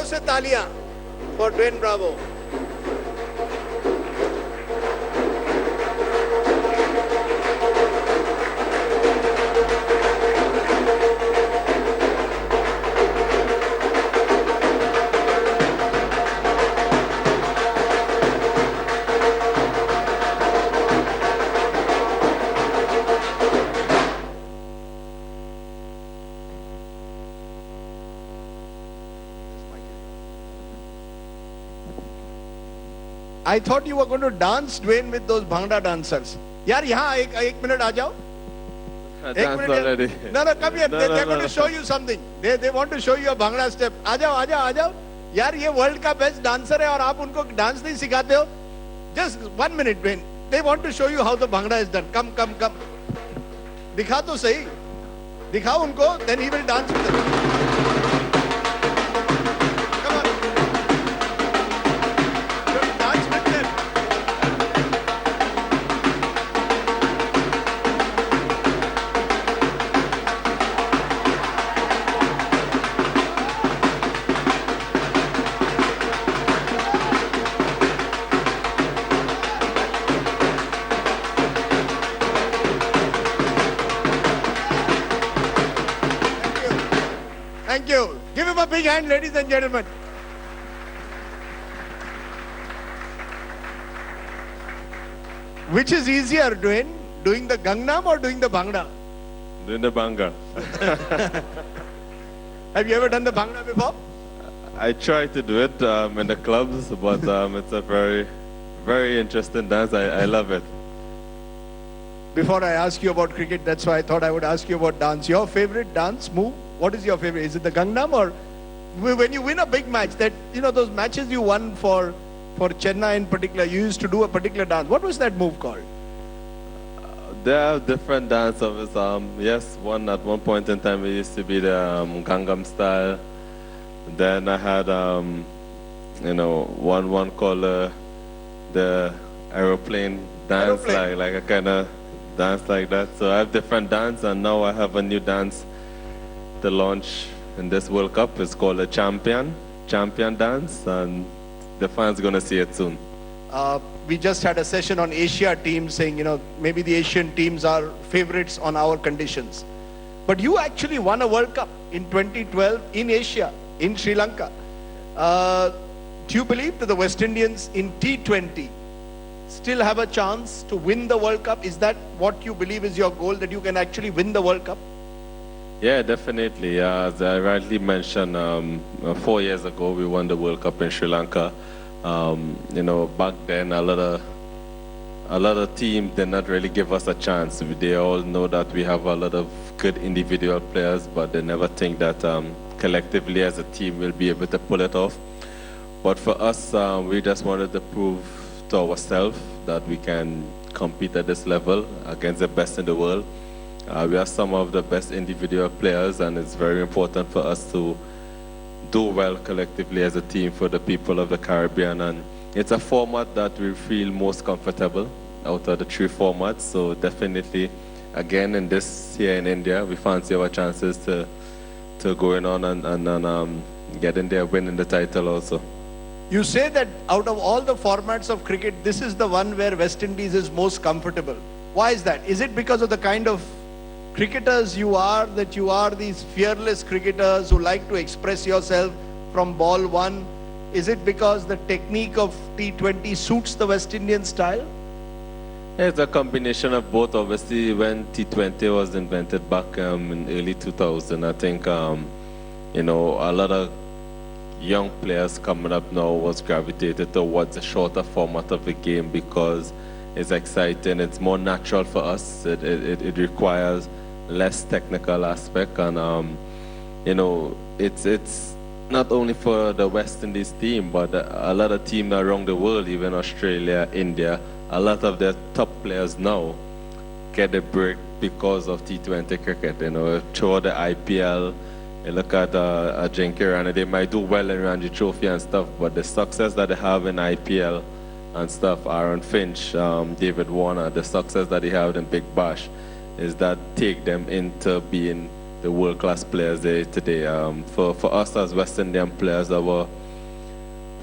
से तालियां for Dwayne Bravo. I thought you were going to dance, Dwayne, with those Bhangra dancers. यार यहाँ एक मिनट आ जाओ. Already. No, come here. They're going to show you something. They want to show you a Bhangra step. आ जाओ. यार ये world का best dancer है और आप उनको dance नहीं सिखाते हो. Just 1 minute, Dwayne. They want to show you how the Bhangra is done. Come. दिखा तो सही. दिखाओ उनको. Then he will dance with them. Thank you. Give him a big hand, ladies and gentlemen. Which is easier, Dwayne? Doing the Gangnam or doing the Bhangra? Doing the Bhangra. Have you ever done the Bhangra before? I try to do it in the clubs, but it's a very, very interesting dance. I love it. Before I ask you about cricket, that's why I thought I would ask you about dance. Your favorite dance move? What is your favorite? Is it the Gangnam, or when you win a big match, that, you know, those matches you won for Chennai in particular, you used to do a particular dance. What was that move called? There are different dances. Yes, at one point in time, it used to be the Gangnam style. Then I had, one called the aeroplane dance, like a kind of dance like that. So I have different dance, and now I have a new dance to launch in this World Cup. It's called a champion dance, and the fans are going to see it soon. We just had a session on Asia teams saying, maybe the Asian teams are favorites on our conditions. But you actually won a World Cup in 2012 in Asia, in Sri Lanka. Do you believe that the West Indians in T20 still have a chance to win the World Cup? Is that what you believe is your goal, that you can actually win the World Cup? Yeah, definitely. As I rightly mentioned, 4 years ago we won the World Cup in Sri Lanka. Back then a lot of teams did not really give us a chance. They all know that we have a lot of good individual players, but they never think that collectively as a team we'll be able to pull it off. But for us, we just wanted to prove to ourselves that we can compete at this level against the best in the world. We are some of the best individual players, and it's very important for us to do well collectively as a team for the people of the Caribbean. And it's a format that we feel most comfortable out of the 3 formats. So definitely, again, in this here in India, we fancy our chances to going on and getting there, winning the title also. You say that out of all the formats of cricket, this is the one where West Indies is most comfortable. Why is that? Is it because of the kind of cricketers you are, that you are these fearless cricketers who like to express yourself from ball one? Is it because the technique of T20 suits the West Indian style? It's a combination of both. Obviously, when T20 was invented back in early 2000, I think, a lot of young players coming up now was gravitated towards the shorter format of the game because it's exciting, it's more natural for us, it requires less technical aspect, and it's not only for the West Indies team, but a lot of teams around the world, even Australia, India, a lot of their top players now get a break because of T20 cricket. Through the IPL, you look at Ajinkya, and they might do well in Ranji Trophy and stuff, but the success that they have in IPL and stuff, Aaron Finch, David Warner, the success that they have in Big Bash, is that take them into being the world-class players there today. For us as West Indian players, our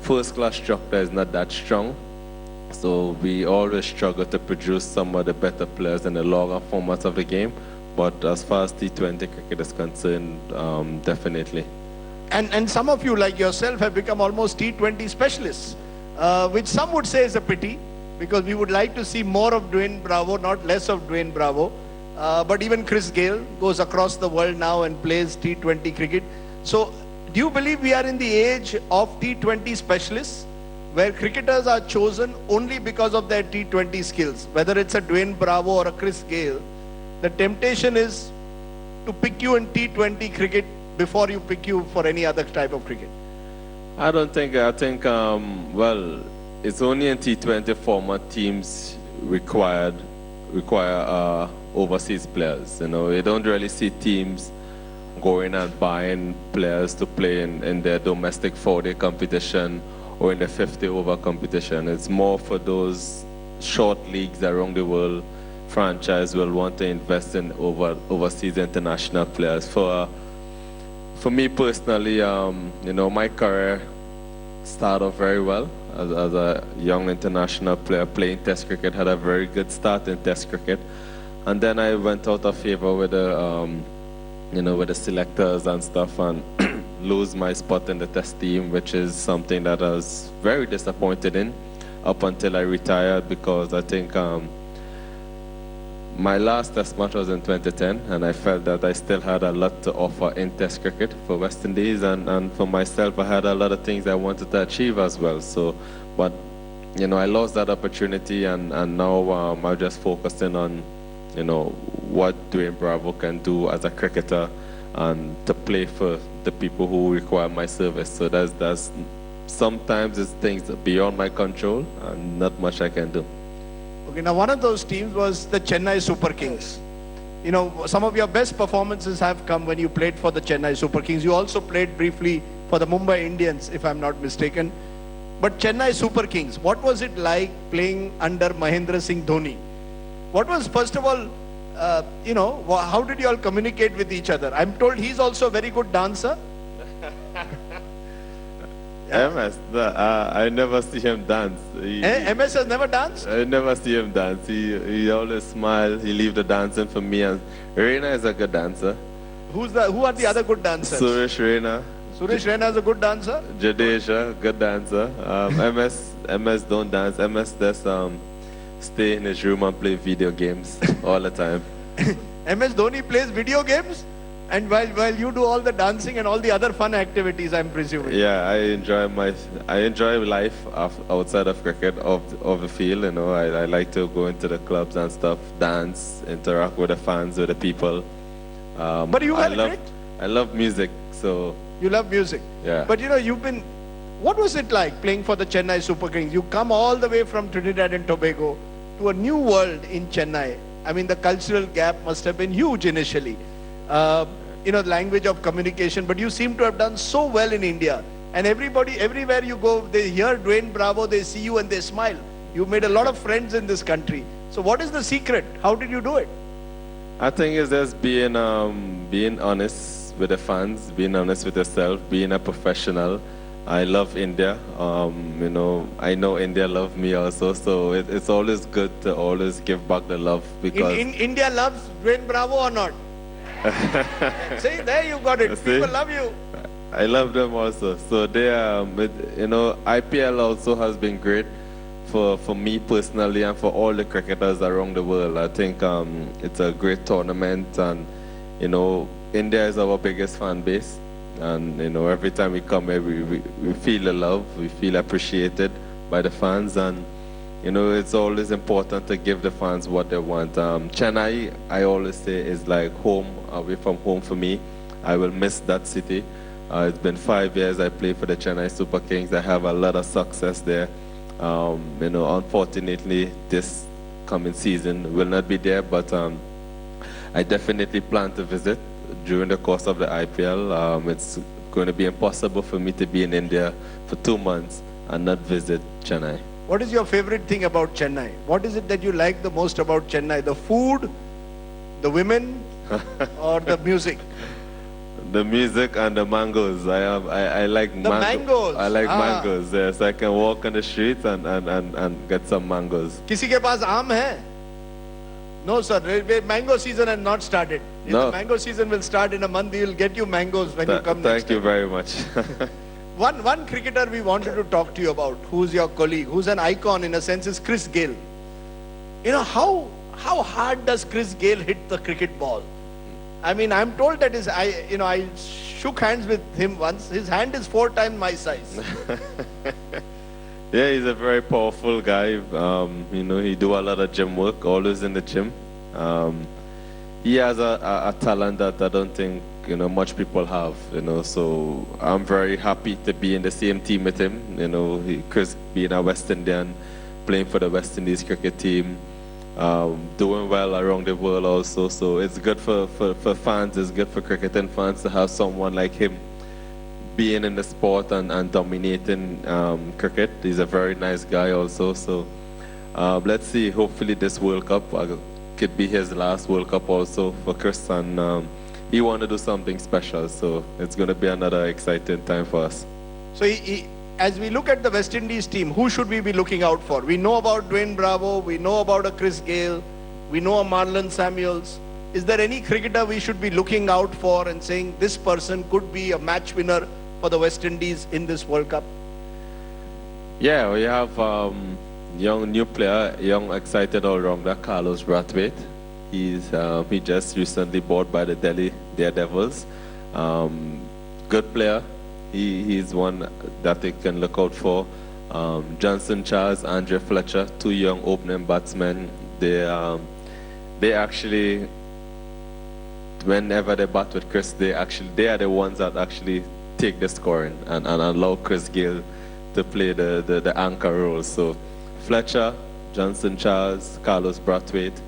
first-class structure is not that strong. So we always struggle to produce some of the better players in the longer formats of the game. But as far as T20 cricket is concerned, definitely. And some of you, like yourself, have become almost T20 specialists, which some would say is a pity, because we would like to see more of Dwayne Bravo, not less of Dwayne Bravo. But even Chris Gayle goes across the world now and plays T20 cricket. So do you believe we are in the age of T20 specialists, where cricketers are chosen only because of their T20 skills? Whether it's a Dwayne Bravo or a Chris Gayle, the temptation is to pick you in T20 cricket before you pick you for any other type of cricket. I think, well, it's only in T20 format teams require overseas players. You know, you don't really see teams going and buying players to play in their domestic 4-day competition or in the 50-over competition. It's more for those short leagues around the world. Franchise will want to invest in overseas international players. For me personally, you know, my career started off very well as a young international player playing Test cricket. Had a very good start in Test cricket, and then I went out of favor with the, you know, with the selectors and stuff, and lose my spot in the Test team, which is something that I was very disappointed in up until I retired, because I think my last Test match was in 2010, and I felt that I still had a lot to offer in Test cricket for West Indies, and for myself, I had a lot of things I wanted to achieve as well. So, but you know, I lost that opportunity, and now I'm just focusing on, you know, what Dwayne Bravo can do as a cricketer, and to play for the people who require my service. So that's sometimes it's things beyond my control, and not much I can do. Okay, now one of those teams was the Chennai Super Kings. You know, some of your best performances have come when you played for the Chennai Super Kings. You also played briefly for the Mumbai Indians, if I'm not mistaken. But Chennai Super Kings, what was it like playing under Mahendra Singh Dhoni? What was, first of all, you know, how did you all communicate with each other? I'm told he's also a very good dancer. MS, I never see him dance. MS has never danced? I never see him dance. He always smiles. He leaves the dancing for me. And Reina is a good dancer. Who are the other good dancers? Suresh Reina. Suresh Reina is a good dancer? Jadesha, good dancer. MS don't dance. MS just stay in his room and play video games all the time. MS Dhoni plays video games? And while you do all the dancing and all the other fun activities, I'm presuming. Yeah, I enjoy life outside of cricket, of the field. You know, I like to go into the clubs and stuff, dance, interact with the fans, with the people. But you I love music, so. You love music. Yeah. But you know, what was it like playing for the Chennai Super Kings? You come all the way from Trinidad and Tobago to a new world in Chennai. I mean, the cultural gap must have been huge initially. You know, language of communication, but you seem to have done so well in India. And everybody, everywhere you go, they hear Dwayne Bravo, they see you and they smile. You've made a lot of friends in this country. So what is the secret? How did you do it? I think it's just being honest with the fans, being honest with yourself, being a professional. I love India. You know, I know India love me also, so it's always good to always give back the love, because in India loves Dwayne Bravo or not? See, there you got it. People love you. I love them also. So they you know, IPL also has been great for me personally and for all the cricketers around the world. I think it's a great tournament, and you know, India is our biggest fan base. And you know, every time we come here, we feel the love, we feel appreciated by the fans, and you know, it's always important to give the fans what they want. Chennai, I always say, is like home, away from home for me. I will miss that city. It's been 5 years I play for the Chennai Super Kings. I have a lot of success there. You know, unfortunately, this coming season will not be there, but I definitely plan to visit during the course of the IPL. It's going to be impossible for me to be in India for 2 months and not visit Chennai. What is your favorite thing about Chennai? What is it that you like the most about Chennai? The food, the women, or the music? The music and the mangoes. I like The mangoes. I like Ah. mangoes. Yes, I can walk on the streets and get some mangoes. किसी के पास आम है? No, sir. Mango season has not started. If No. the mango season will start in a month, we will get you mangoes when you come next Thank you time. very much. One cricketer we wanted to talk to you about, who's your colleague, who's an icon in a sense, is Chris Gayle. You know, how hard does Chris Gayle hit the cricket ball? I mean, I'm told that I shook hands with him once. His hand is 4 times my size. Yeah, he's a very powerful guy. He do a lot of gym work, always in the gym. He has a talent that I don't think much people have. So I'm very happy to be in the same team with him. Chris being a West Indian, playing for the West Indies cricket team, doing well around the world also. So it's good for fans. It's good for cricketing fans to have someone like him being in the sport and dominating cricket. He's a very nice guy also. So let's see. Hopefully this World Cup could be his last World Cup also for Chris, and he want to do something special. So it's going to be another exciting time for us. So as we look at the West Indies team, who should we be looking out for? We know about Dwayne Bravo, we know about a Chris Gayle, we know a Marlon Samuels. Is there any cricketer we should be looking out for and saying this person could be a match winner for the West Indies in this World Cup? Yeah, we have young new player, young excited all-rounder, Carlos Brathwaite. He just recently bought by the Delhi Daredevils. Good player. He's one that they can look out for. Johnson Charles, Andre Fletcher, 2 young opening batsmen. They actually, whenever they bat with Chris, they are the ones that actually take the scoring and allow Chris Gayle to play the anchor role. So Fletcher, Johnson Charles, Carlos Brathwaite,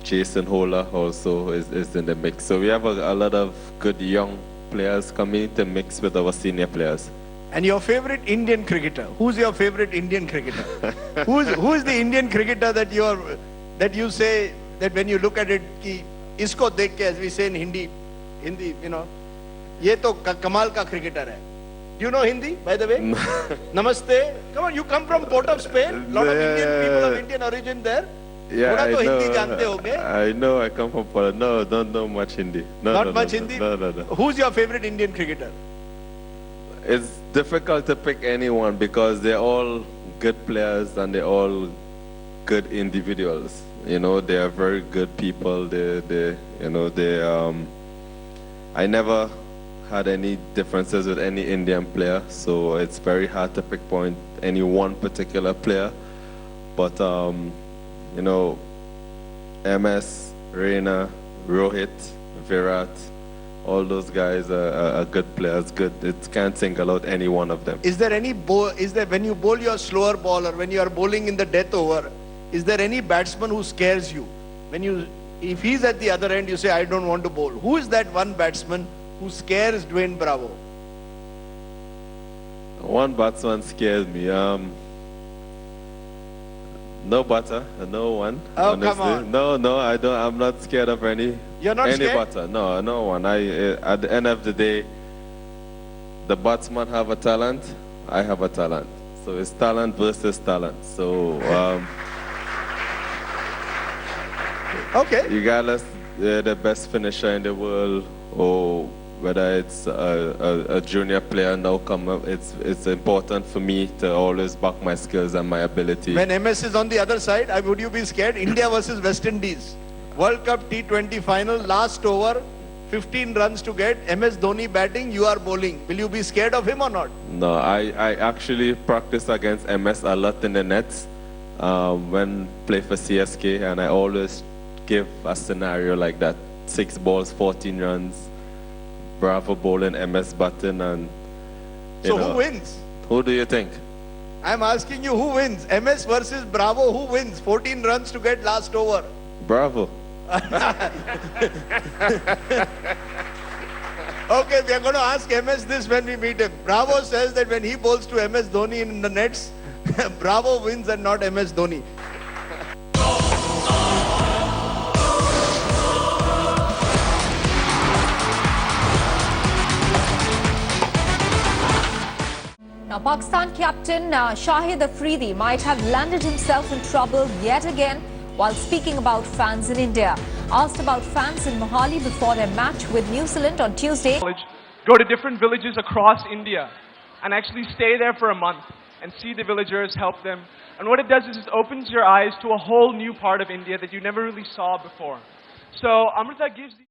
Jason Holler also is in the mix. So we have a lot of good young players coming to mix with our senior players. And your favorite Indian cricketer? Who's your favorite Indian cricketer? who is the Indian cricketer that you say that when you look at it, ki isko dekh ke, as we say in Hindi, ye to kamal ka cricketer hai. Do you know Hindi, by the way? Namaste. Come on, you come from Port of Spain. Lot of Indian people of Indian origin there. Yeah, थोड़ा I तो know. Hindi जानते होंगे? I know. I come from Poland. No, don't know much Hindi. Not much Hindi? No. Who's your favorite Indian cricketer? It's difficult to pick anyone because they're all good players and they're all good individuals. They are very good people. I never had any differences with any Indian player, so it's very hard to pinpoint any one particular player. But MS, Reina, Rohit, Virat, all those guys are good players. Good. It can't single out any one of them. Is there when you bowl your slower ball or when you are bowling in the death over, is there any batsman who scares you? If he's at the other end, you say, I don't want to bowl. Who is that one batsman who scares Dwayne Bravo? One batsman scares me. No batter, no one. Oh, honestly. come on. No, I don't. I'm not scared of any. You're not any scared? batter. No one. At the end of the day, the batsman have a talent. I have a talent. So it's talent versus talent. So Okay. regardless, the best finisher in the world, or whether it's a junior player now come up, it's important for me to always back my skills and my ability. When MS is on the other side, would you be scared? India versus West Indies. World Cup T20 final, last over, 15 runs to get. MS Dhoni batting, you are bowling. Will you be scared of him or not? No, I actually practice against MS a lot in the nets when play for CSK, and I always give a scenario like that. 6 balls, 14 runs. Bravo bowling, MS batting, and So who wins? Who do you think? I'm asking you, who wins? MS versus Bravo, who wins? 14 runs to get last over. Bravo. Okay, we are going to ask MS this when we meet him. Bravo says that when he bowls to MS Dhoni in the nets, Bravo wins and not MS Dhoni. Pakistan captain Shahid Afridi might have landed himself in trouble yet again while speaking about fans in India. Asked about fans in Mohali before their match with New Zealand on Tuesday. Go to different villages across India and actually stay there for a month and see the villagers, help them. And what it does is it opens your eyes to a whole new part of India that you never really saw before. So Amrita gives